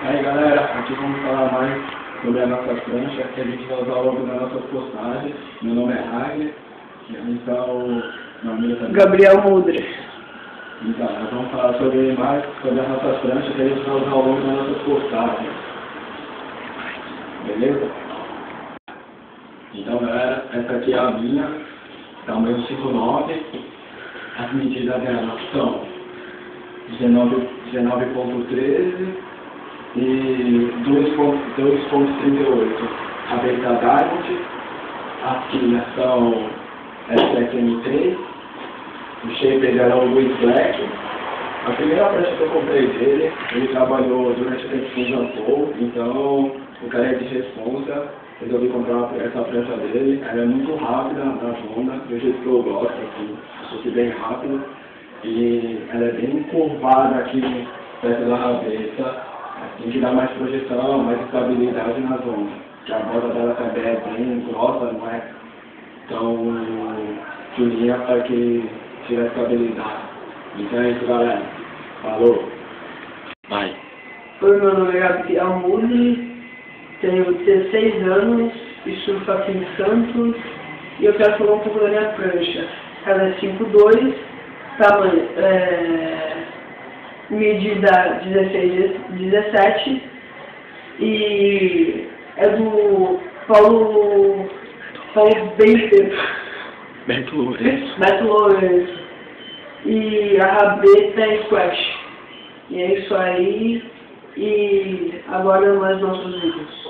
Aí galera, aqui vamos falar mais sobre a nossa prancha, que a gente vai usar logo nas nossas postagens. Meu nome é Ragnar, então meu amigo também. Gabriel Mudre. Então, nós vamos falar mais sobre as nossas pranchas que a gente vai usar ao longo das nossas postagens. Beleza? Então galera, essa aqui é a minha, tamanho 5'9". As medidas dela são 19.13 e 2.38. A Beta Diamond, as quilhas são SXM3, o shaper dela é o Luiz Black. A primeira prancha que eu comprei dele, ele trabalhou durante o tempo com o Jean Paul, então o cara é de responsa, resolvi comprar essa prancha dele. Ela é muito rápida na zona, do jeito que eu gosto, assim, fosse bem rápido. E ela é bem curvada aqui perto da cabeça, assim que dá mais projeção, mais estabilidade na zona. Que a borda dela também é bem grossa, não é tão fininha para que tire a estabilidade. Então é isso galera, falou, vai! Oi, meu nome é Gabriel Mudre, tenho 16 anos e surfo aqui em Santos e eu quero falar um pouco da minha prancha. Ela é 5'2", tamanho, medida 16-17 e é do Paulo Beto Lourenço. Beto Lourenço. E a rabeta é squash. E é isso aí. E agora mais nossos vídeos.